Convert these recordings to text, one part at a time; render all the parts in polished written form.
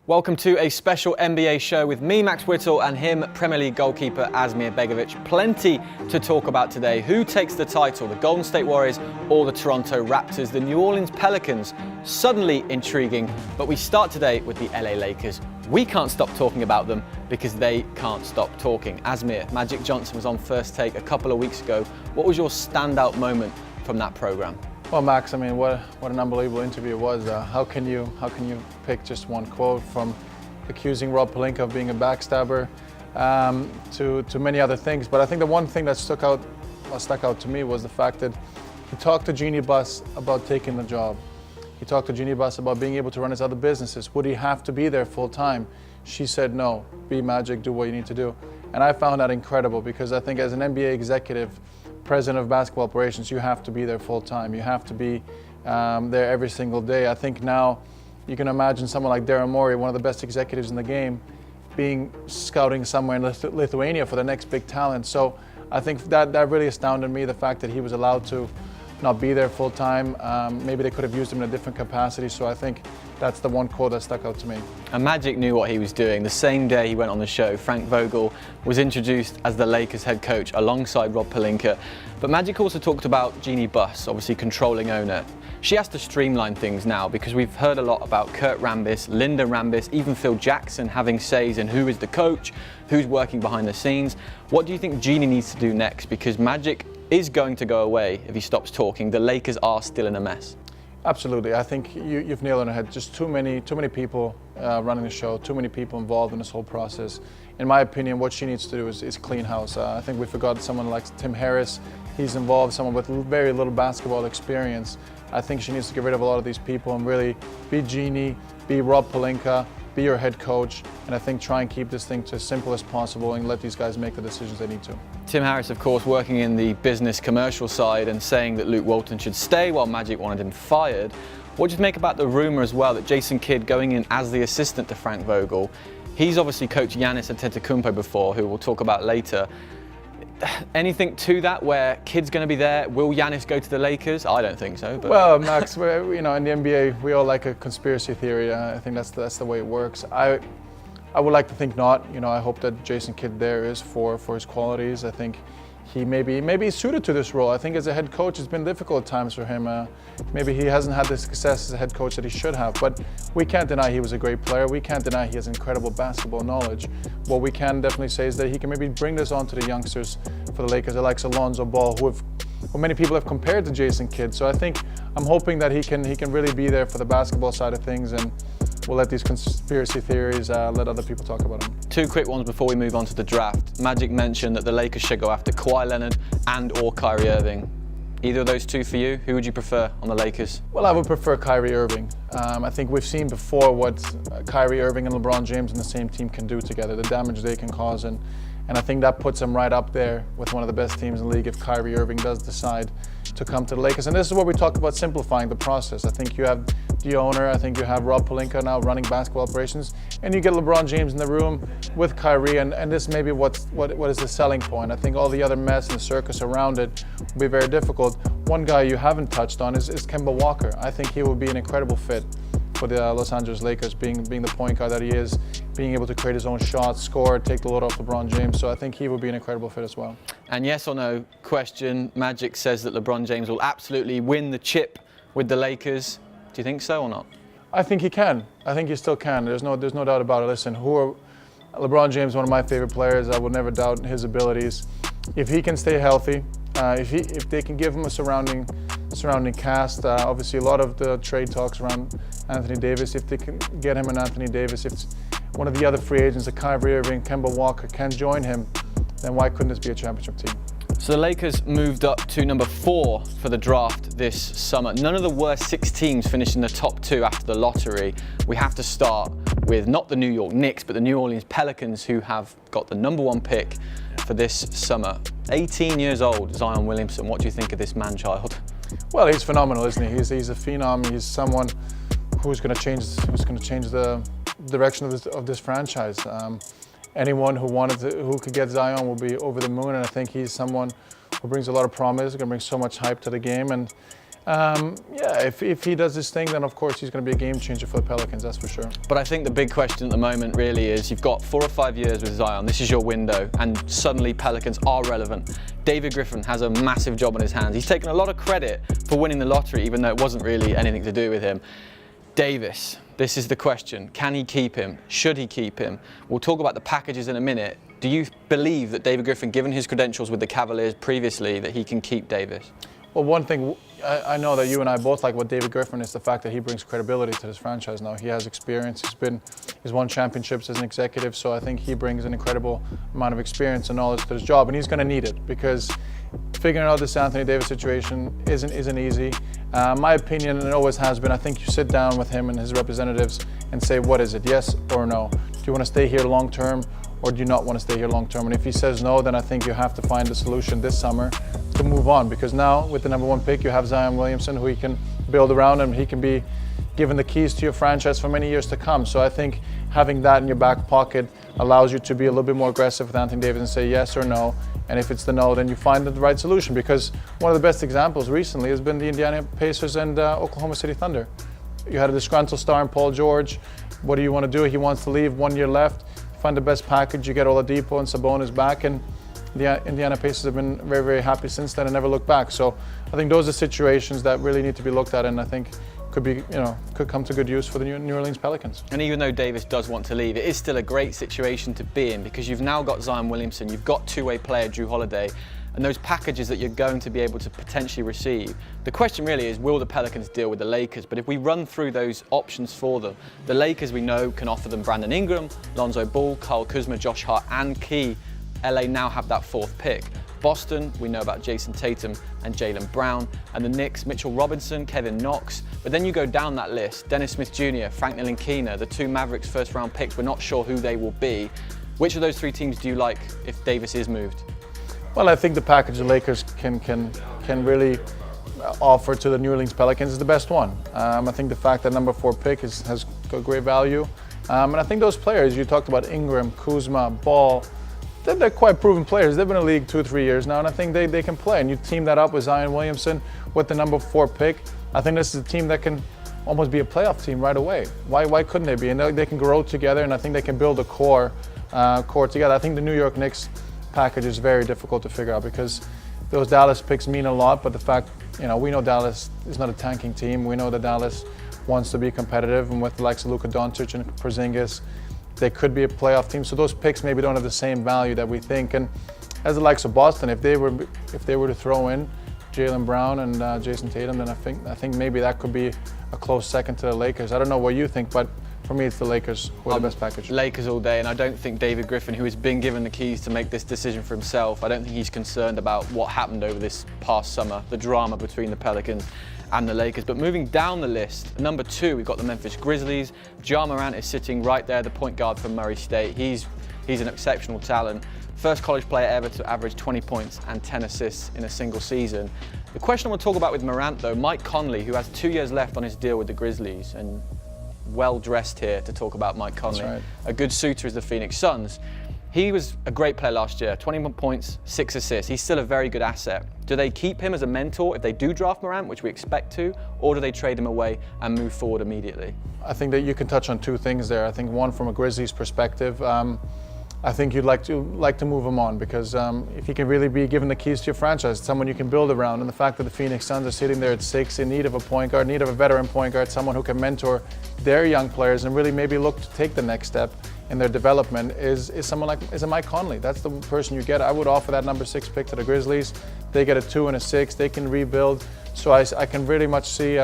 Welcome to a special NBA show with me, Max Whittle, and him, Premier League goalkeeper Asmir Begovic. Plenty to talk about today. Who takes the title, the Golden State Warriors or the Toronto Raptors? The New Orleans Pelicans, suddenly intriguing, but we start today with the LA Lakers. We can't stop talking about them because they can't stop talking. Asmir, Magic Johnson was on First Take a couple of weeks ago. What was your standout moment from that program? Well, Max, I mean, what an unbelievable interview it was. How can you pick just one quote from accusing Rob Pelinka of being a backstabber to many other things? But I think the one thing that stuck out to me was the fact that he talked to Jeannie Buss about taking the job. He talked to Jeannie Buss about being able to run his other businesses. Would he have to be there full time? She said no. Be Magic, do what you need to do. And I found that incredible because I think as an NBA executive, president of basketball operations, you have to be there full time. You have to be there every single day. I think now you can imagine someone like Daryl Morey, one of the best executives in the game, scouting somewhere in Lithuania for the next big talent. So I think that really astounded me, the fact that he was allowed to not be there full time. Maybe they could have used him in a different capacity. So I think that's the one quote that stuck out to me. And Magic knew what he was doing. The same day he went on the show, Frank Vogel was introduced as the Lakers head coach alongside Rob Pelinka. But Magic also talked about Jeannie Buss, obviously controlling owner. She has to streamline things now because we've heard a lot about Kurt Rambis, Linda Rambis, even Phil Jackson having says in who is the coach, who's working behind the scenes. What do you think Jeannie needs to do next? Because Magic is going to go away if he stops talking. The Lakers are still in a mess. Absolutely. I think you've nailed it on the head. Just too many people running the show, too many people involved in this whole process. In my opinion, what she needs to do is clean house. I think we forgot someone like Tim Harris. He's involved, someone with very little basketball experience. I think she needs to get rid of a lot of these people and really be Jeannie, be Rob Pelinka, be your head coach, and I think try and keep this thing to as simple as possible and let these guys make the decisions they need to. Tim Harris, of course, working in the business commercial side and saying that Luke Walton should stay while Magic wanted him fired. What do you make about the rumour as well that Jason Kidd going in as the assistant to Frank Vogel? He's obviously coached Giannis Antetokounmpo before, who we'll talk about later. Anything to that where Kidd's going to be there? Will Giannis go to the Lakers? I don't think so. But. Well, Max, in the NBA, we all like a conspiracy theory. I think that's the way it works. I would like to think not. I hope that Jason Kidd there is for his qualities. I think he maybe he's suited to this role. I think as a head coach, it's been difficult at times for him. Maybe he hasn't had the success as a head coach that he should have. But we can't deny he was a great player. We can't deny he has incredible basketball knowledge. What we can definitely say is that he can maybe bring this on to the youngsters for the Lakers, like Alonzo Ball, who many people have compared to Jason Kidd. So I'm hoping that he can really be there for the basketball side of things, and we'll let these conspiracy theories let other people talk about them. Two quick ones before we move on to the draft. Magic mentioned that the Lakers should go after Kawhi Leonard and or Kyrie Irving. Either of those two for you? Who would you prefer on the Lakers? Well, I would prefer Kyrie Irving. I think we've seen before what Kyrie Irving and LeBron James in the same team can do together, the damage they can cause, and I think that puts them right up there with one of the best teams in the league if Kyrie Irving does decide to come to the Lakers. And this is what we talk about, simplifying the process. I think you have the owner, I think you have Rob Pelinka now running basketball operations, and you get LeBron James in the room with Kyrie, and this may be what is the selling point. I think all the other mess and the circus around it will be very difficult. One guy you haven't touched on is Kemba Walker. I think he would be an incredible fit for the Los Angeles Lakers, being the point guard that he is, being able to create his own shots, score, take the load off LeBron James. So I think he would be an incredible fit as well. And yes or no question, Magic says that LeBron James will absolutely win the chip with the Lakers. Do you think so or not? I think he can. I think he still can. There's no doubt about it. Listen, LeBron James, one of my favorite players. I would never doubt his abilities. If he can stay healthy, if they can give him a surrounding cast, obviously a lot of the trade talks around Anthony Davis. If they can get him an Anthony Davis, if one of the other free agents, like Kyrie Irving, Kemba Walker, can join him, then why couldn't this be a championship team? So the Lakers moved up to number 4 for the draft this summer. None of the worst 6 teams finished in the top 2 after the lottery. We have to start with not the New York Knicks, but the New Orleans Pelicans, who have got the number 1 pick for this summer. 18 years old, Zion Williamson. What do you think of this man-child? Well, he's phenomenal, isn't he? He's a phenom. He's someone who's going to change the direction of this franchise. Anyone who could get Zion will be over the moon, and I think he's someone who brings a lot of promise, going to bring so much hype to the game, and Yeah, if he does this thing, then of course he's going to be a game changer for the Pelicans, that's for sure. But I think the big question at the moment really is you've got 4 or 5 years with Zion, this is your window, and suddenly Pelicans are relevant. David Griffin has a massive job on his hands. He's taken a lot of credit for winning the lottery, even though it wasn't really anything to do with him. Davis, this is the question. Can he keep him? Should he keep him? We'll talk about the packages in a minute. Do you believe that David Griffin, given his credentials with the Cavaliers previously, that he can keep Davis? Well, one thing I know that you and I both like about David Griffin is the fact that he brings credibility to this franchise now. He has experience. He's won championships as an executive, so I think he brings an incredible amount of experience and knowledge to his job, and he's going to need it because figuring out this Anthony Davis situation isn't easy. My opinion, and it always has been, I think you sit down with him and his representatives and say, what is it, yes or no? Do you want to stay here long term, or do you not want to stay here long term? And if he says no, then I think you have to find a solution this summer to move on, because now with the #1 pick you have Zion Williamson, who he can build around, and he can be given the keys to your franchise for many years to come. So I think having that in your back pocket allows you to be a little bit more aggressive with Anthony Davis and say yes or no. And if it's the no, then you find the right solution, because one of the best examples recently has been the Indiana Pacers and Oklahoma City Thunder. You had a disgruntled star in Paul George. What do you want to do? He wants to leave, 1 year left. Find the best package, you get Oladipo and Sabonis back, and the Indiana Pacers have been very, very happy since then and never looked back. So I think those are situations that really need to be looked at, and I think could come to good use for the New Orleans Pelicans. And even though Davis does want to leave, it is still a great situation to be in, because you've now got Zion Williamson, you've got two-way player Drew Holiday, and those packages that you're going to be able to potentially receive. The question really is, will the Pelicans deal with the Lakers? But if we run through those options for them, the Lakers we know can offer them Brandon Ingram, Lonzo Ball, Kyle Kuzma, Josh Hart, and key, LA now have that 4th pick. Boston, we know about Jason Tatum and Jaylen Brown, and the Knicks, Mitchell Robinson, Kevin Knox. But then you go down that list, Dennis Smith Jr., Frank Ntilikina, the 2 Mavericks first-round picks, we're not sure who they will be. Which of those 3 teams do you like if Davis is moved? Well, I think the package the Lakers can really offer to the New Orleans Pelicans is the best one. I think the fact that #4 pick has got great value. And I think those players, you talked about Ingram, Kuzma, Ball, they're quite proven players. They've been in the league 2 or 3 years now, and I think they can play. And you team that up with Zion Williamson with the #4 pick, I think this is a team that can almost be a playoff team right away. Why couldn't they be? And they can grow together, and I think they can build a core together. I think the New York Knicks package is very difficult to figure out, because those Dallas picks mean a lot, but the fact, we know Dallas is not a tanking team. We know that Dallas wants to be competitive, and with the likes of Luka Doncic and Porzingis, they could be a playoff team. So those picks maybe don't have the same value that we think. And as the likes of Boston, if they were to throw in Jaylen Brown and Jason Tatum, then I think maybe that could be a close second to the Lakers. I don't know what you think, but for me, it's the Lakers who are the best package. Lakers all day, and I don't think David Griffin, who has been given the keys to make this decision for himself, I don't think he's concerned about what happened over this past summer, the drama between the Pelicans and the Lakers. But moving down the list, #2, we've got the Memphis Grizzlies. Ja Morant is sitting right there, the point guard from Murray State. He's an exceptional talent. First college player ever to average 20 points and 10 assists in a single season. The question I want to talk about with Morant, though, Mike Conley, who has 2 years left on his deal with the Grizzlies, and well dressed here to talk about Mike Conley. That's right. A good suitor is the Phoenix Suns. He was a great player last year, 21 points, 6 assists. He's still a very good asset. Do they keep him as a mentor if they do draft Morant, which we expect to, or do they trade him away and move forward immediately? I think that you can touch on 2 things there. I think one, from a Grizzlies perspective, I think you'd like to move him on, because if he can really be given the keys to your franchise, someone you can build around, and the fact that the Phoenix Suns are sitting there at 6 in need of a point guard, need of a veteran point guard, someone who can mentor their young players and really maybe look to take the next step in their development is a Mike Conley. That's the person you get. I would offer that #6 pick to the Grizzlies. They get a 2 and a 6. They can rebuild. So I can really much see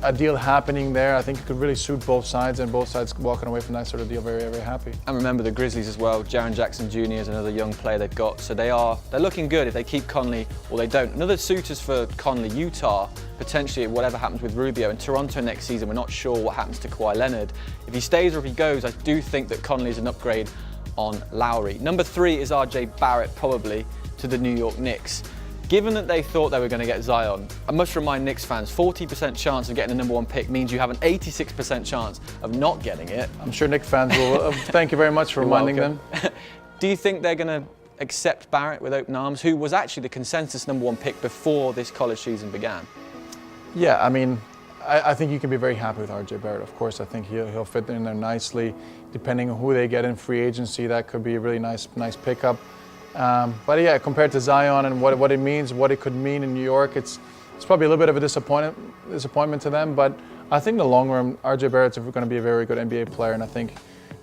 a deal happening there. I think it could really suit both sides, and both sides walking away from that sort of deal very, very happy. And remember the Grizzlies as well. Jaren Jackson Jr. is another young player they've got, so they're looking good if they keep Conley or they don't. Another suitors for Conley, Utah, potentially whatever happens with Rubio, and Toronto next season. We're not sure what happens to Kawhi Leonard. If he stays or if he goes, I do think that Conley is an upgrade on Lowry. #3 is RJ Barrett, probably, to the New York Knicks. Given that they thought they were going to get Zion, I must remind Knicks fans, 40% chance of getting the #1 pick means you have an 86% chance of not getting it. I'm sure Knicks fans will. Thank you very much for reminding them. Do you think they're going to accept Barrett with open arms, who was actually the consensus #1 pick before this college season began? Yeah, I mean, I think you can be very happy with RJ Barrett. Of course, I think he'll fit in there nicely. Depending on who they get in free agency, that could be a really nice pickup. But yeah, compared to Zion and what it means, what it could mean in New York, it's probably a little bit of a disappointment to them. But I think in the long run, RJ Barrett's going to be a very good NBA player, and I think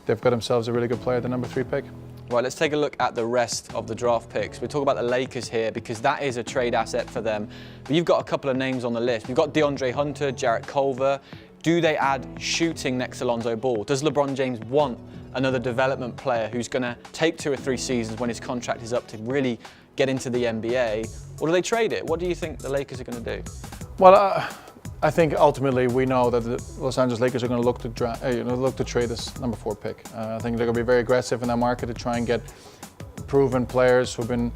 they've got themselves a really good player at the number 3 pick. Right, let's take a look at the rest of the draft picks. We talk about the Lakers here because that is a trade asset for them. But you've got a couple of names on the list. We've got DeAndre Hunter, Jarrett Culver. Do they add shooting next to Lonzo Ball? Does LeBron James want another development player who's going to take 2 or 3 seasons when his contract is up to really get into the NBA? Or do they trade it? What do you think the Lakers are going to do? Well, I think ultimately we know that the Los Angeles Lakers are going to look to trade this number 4 pick. I think they're going to be very aggressive in that market to try and get proven players who've been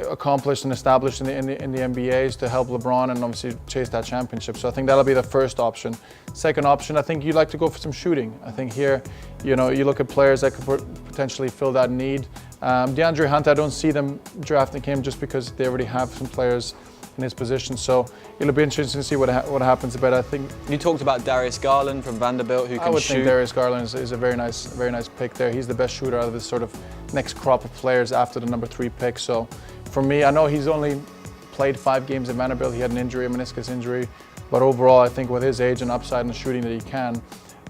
accomplished and established in the NBAs to help LeBron and obviously chase that championship. So I think that'll be the first option. Second option, I think you'd like to go for some shooting. I think here, you look at players that could potentially fill that need. DeAndre Hunter, I don't see them drafting him just because they already have some players in his position. So it'll be interesting to see what happens. But I think you talked about Darius Garland from Vanderbilt, who can shoot. I would think Darius Garland is a very nice pick there. He's the best shooter out of this sort of next crop of players after the number 3 pick. So for me, I know he's only played 5 games at Vanderbilt. He had an injury, a meniscus injury. But overall, I think with his age and upside and the shooting that he can,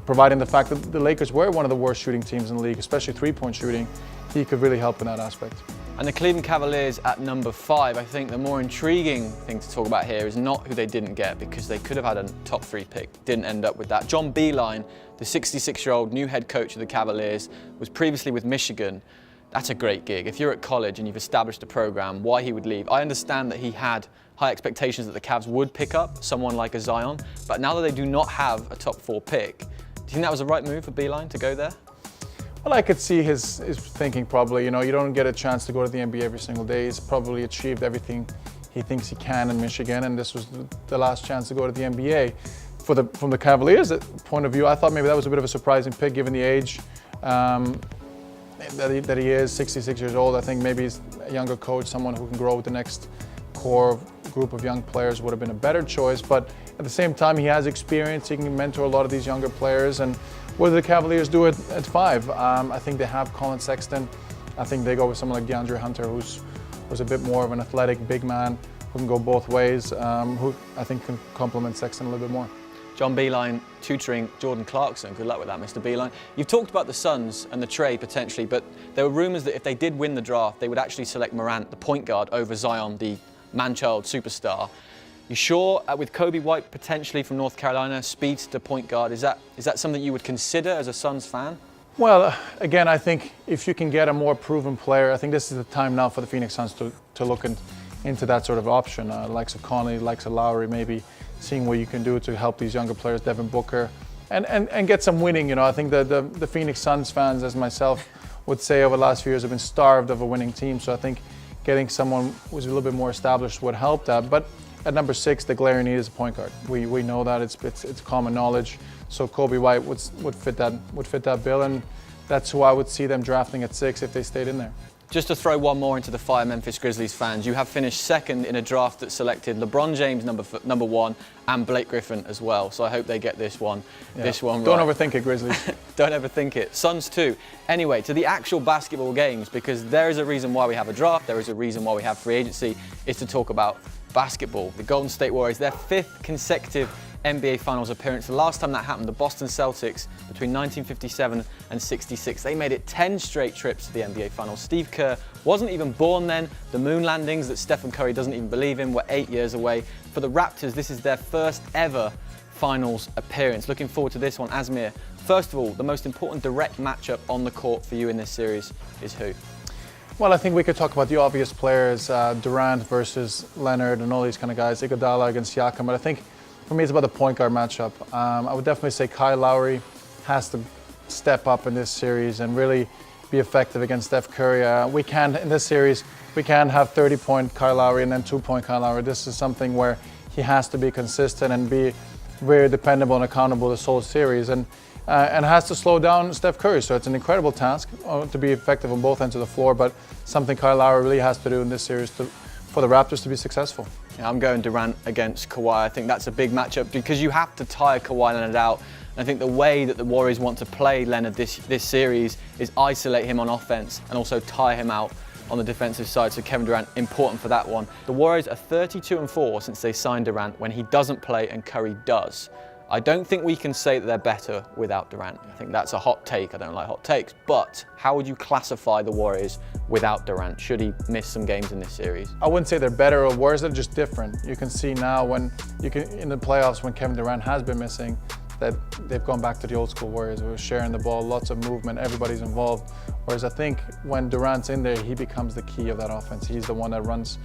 providing the fact that the Lakers were one of the worst shooting teams in the league, especially 3-point shooting, he could really help in that aspect. And the Cleveland Cavaliers at number 5, I think the more intriguing thing to talk about here is not who they didn't get, because they could have had a top 3 pick, didn't end up with that. John Beilein, the 66-year-old new head coach of the Cavaliers, was previously with Michigan. That's a great gig. If you're at college and you've established a program, why he would leave? I understand that he had high expectations that the Cavs would pick up someone like a Zion, but now that they do not have a top 4 pick, do you think that was the right move for Beilein to go there? Well, I could see his thinking probably. You don't get a chance to go to the NBA every single day. He's probably achieved everything he thinks he can in Michigan, and this was the last chance to go to the NBA. From the Cavaliers' point of view, I thought maybe that was a bit of a surprising pick given the age that he is, 66 years old. I think maybe he's a younger coach, someone who can grow with the next core group of young players would have been a better choice. But at the same time, he has experience. He can mentor a lot of these younger players. And what do the Cavaliers do at 5? I think they have Colin Sexton. I think they go with someone like DeAndre Hunter, who's a bit more of an athletic big man who can go both ways, who I think can complement Sexton a little bit more. John Beilein tutoring Jordan Clarkson. Good luck with that, Mr. Beilein. You've talked about the Suns and the trade potentially, but there were rumours that if they did win the draft, they would actually select Morant, the point guard, over Zion, the man-child superstar. You sure, with Kobe White potentially from North Carolina, speedster point guard, is that something you would consider as a Suns fan? Well, again, I think if you can get a more proven player, I think this is the time now for the Phoenix Suns to look into that sort of option. Likes of Conley, likes of Lowry, maybe seeing what you can do to help these younger players, Devin Booker, and get some winning. I think the Phoenix Suns fans, as myself would say, over the last few years have been starved of a winning team. So I think getting someone who's a little bit more established would help that. But at number 6, the glaring need is a point guard. We know that, it's common knowledge. So Kobe White would fit that bill, and that's who I would see them drafting at 6 if they stayed in there. Just to throw one more into the fire, Memphis Grizzlies fans, you have finished second in a draft that selected LeBron James number 1 and Blake Griffin as well. So I hope they get this one. Yeah. This one Don't right. overthink it, Grizzlies. Don't overthink it. Suns too. Anyway, to the actual basketball games, because there is a reason why we have a draft, there is a reason why we have free agency, is to talk about basketball. The Golden State Warriors, their 5th consecutive NBA Finals appearance. The last time that happened, the Boston Celtics, between 1957 and 66. They made it 10 straight trips to the NBA Finals. Steve Kerr wasn't even born then. The moon landings that Stephen Curry doesn't even believe in were 8 years away. For the Raptors, this is their first ever Finals appearance. Looking forward to this one. Asmir, first of all, the most important direct matchup on the court for you in this series is who? Well, I think we could talk about the obvious players, Durant versus Leonard and all these kind of guys, Iguodala against Siakam, but I think for me, it's about the point guard matchup. I would definitely say Kyle Lowry has to step up in this series and really be effective against Steph Curry. In this series, we can't have 30-point Kyle Lowry and then 2-point Kyle Lowry. This is something where he has to be consistent and be very dependable and accountable this whole series, and has to slow down Steph Curry. So it's an incredible task to be effective on both ends of the floor, but something Kyle Lowry really has to do in this series for the Raptors to be successful. Yeah, I'm going Durant against Kawhi. I think that's a big matchup because you have to tire Kawhi Leonard out. And I think the way that the Warriors want to play Leonard this series is isolate him on offense and also tire him out on the defensive side. So Kevin Durant, important for that one. The Warriors are 32-4 since they signed Durant when he doesn't play and Curry does. I don't think we can say that they're better without Durant. I think that's a hot take. I don't like hot takes. But how would you classify the Warriors without Durant? Should he miss some games in this series? I wouldn't say they're better or worse, they're just different. You can see now in the playoffs when Kevin Durant has been missing, that they've gone back to the old school Warriors. We were sharing the ball, lots of movement, everybody's involved. Whereas I think when Durant's in there, he becomes the key of that offense. He's the one that runs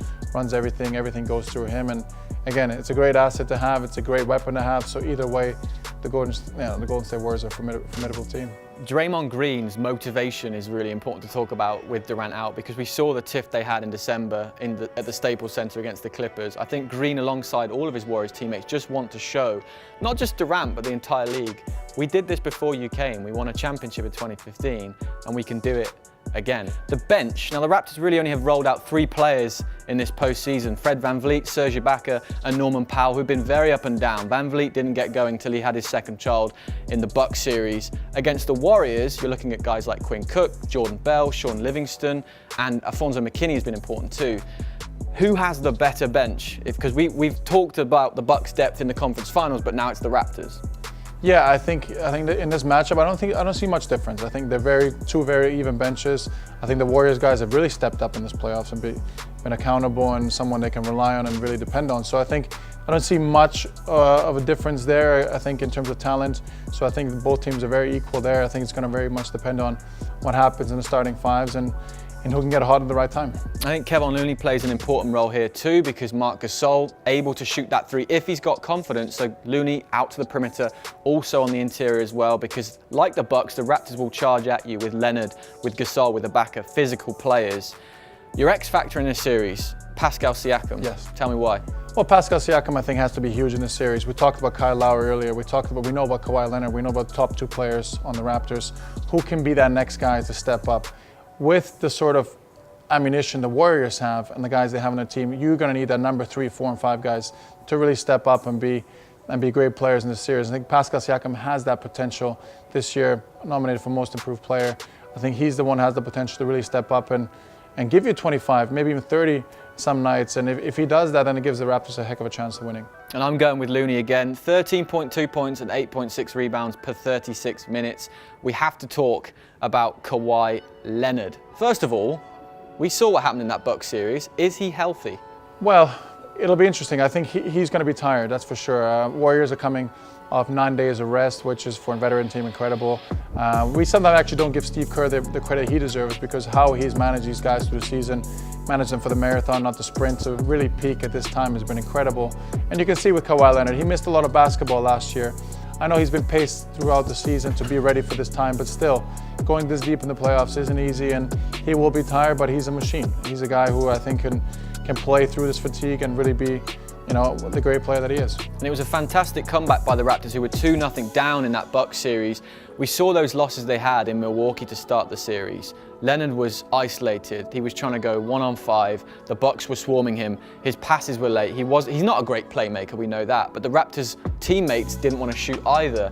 everything goes through him. And again, it's a great asset to have, it's a great weapon to have. So either way, the Golden State Warriors are a formidable team. Draymond Green's motivation is really important to talk about with Durant out because we saw the tiff they had in December at the Staples Center against the Clippers. I think Green, alongside all of his Warriors teammates, just want to show, not just Durant, but the entire league, we did this before you came. We won a championship in 2015, and we can do it again. The bench. Now, the Raptors really only have rolled out 3 players in this postseason. Fred VanVleet, Serge Ibaka, and Norman Powell, who've been very up and down. VanVleet didn't get going till he had his second child in the Bucks series. Against the Warriors, you're looking at guys like Quinn Cook, Jordan Bell, Sean Livingston, and Alfonso McKinney has been important too. Who has the better bench? Because we've talked about the Bucks' depth in the conference finals, but now it's the Raptors. Yeah, I think that in this matchup, I don't see much difference. I think they're two very even benches. I think the Warriors guys have really stepped up in this playoffs and been accountable and someone they can rely on and really depend on. So I don't see much of a difference there. I think in terms of talent. So I think both teams are very equal there. I think it's going to very much depend on what happens in the starting fives and who can get hot at the right time. I think Kevin Looney plays an important role here too because Marc Gasol able to shoot that 3 if he's got confidence. So Looney out to the perimeter, also on the interior as well, because like the Bucks, the Raptors will charge at you with Leonard, with Gasol, with Ibaka, physical players. Your X factor in this series, Pascal Siakam. Yes. Tell me why. Well, Pascal Siakam, I think, has to be huge in this series. We talked about Kyle Lowry earlier. We know about Kawhi Leonard. We know about the top 2 players on the Raptors. Who can be that next guy to step up? With the sort of ammunition the Warriors have and the guys they have on their team, you're going to need that number 3, 4, and 5 guys to really step up and be great players in this series. I think Pascal Siakam has that potential this year, nominated for Most Improved Player. I think he's the one who has the potential to really step up and give you 25, maybe even 30 some nights. And if he does that, then it gives the Raptors a heck of a chance of winning. And I'm going with Looney again. 13.2 points and 8.6 rebounds per 36 minutes. We have to talk about Kawhi Leonard. First of all, we saw what happened in that Bucks series. Is he healthy? Well, it'll be interesting. I think he's going to be tired, that's for sure. Warriors are coming off 9 days of rest, which is for a veteran team incredible. We sometimes actually don't give Steve Kerr the credit he deserves because how he's managed these guys through the season, managed them for the marathon, not the sprint, to really peak at this time has been incredible. And you can see with Kawhi Leonard, he missed a lot of basketball last year. I know he's been paced throughout the season to be ready for this time, but still, going this deep in the playoffs isn't easy, and he will be tired, but he's a machine. He's a guy who I think can play through this fatigue and really be, the great player that he is. And it was a fantastic comeback by the Raptors, who were 2-0 down in that Bucks series. We saw those losses they had in Milwaukee to start the series. Leonard was isolated. He was trying to go 1-on-5. The Bucks were swarming him. His passes were late. He's not a great playmaker, we know that, but the Raptors teammates didn't want to shoot either.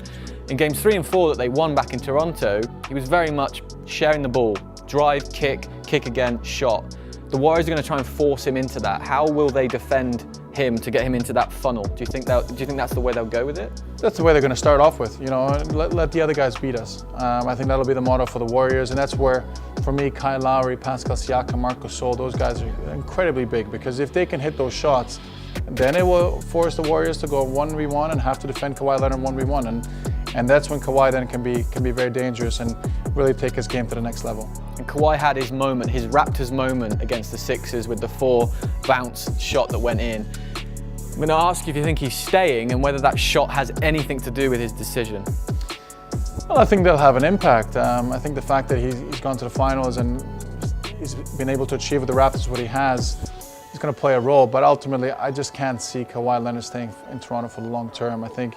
In games 3 and 4 that they won back in Toronto, he was very much sharing the ball. Drive, kick again, shot. The Warriors are going to try and force him into that. How will they defend him to get him into that funnel? Do you think that's the way they'll go with it? That's the way they're going to start off with. Let the other guys beat us. I think that'll be the motto for the Warriors, and that's where, for me, Kyle Lowry, Pascal Siakam, Marc Gasol, those guys are incredibly big because if they can hit those shots, then it will force the Warriors to go 1v1 and have to defend Kawhi Leonard 1v1, and that's when Kawhi then can be very dangerous and really take his game to the next level. And Kawhi had his moment, his Raptors moment against the Sixers with the 4 bounce shot that went in. I'm going to ask you if you think he's staying and whether that shot has anything to do with his decision. Well, I think they'll have an impact. I think the fact that he's gone to the finals and he's been able to achieve with the Raptors what he has is going to play a role. But ultimately, I just can't see Kawhi Leonard staying in Toronto for the long term. I think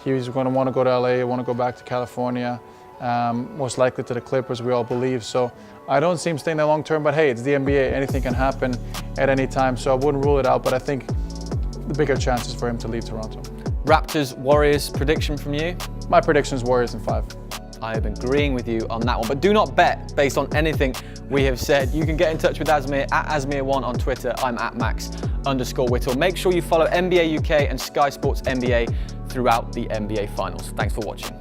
he's going to want to go to LA, want to go back to California, most likely to the Clippers, we all believe. So I don't see him staying there long term, but hey, it's the NBA. Anything can happen at any time, so I wouldn't rule it out. But I think the bigger chances for him to leave Toronto. Raptors, Warriors, prediction from you? My prediction is Warriors in 5. I am agreeing with you on that one, but do not bet based on anything we have said. You can get in touch with Asmir at Asmir1 on Twitter. I'm at Max_Whittle. Make sure you follow NBA UK and Sky Sports NBA throughout the NBA Finals. Thanks for watching.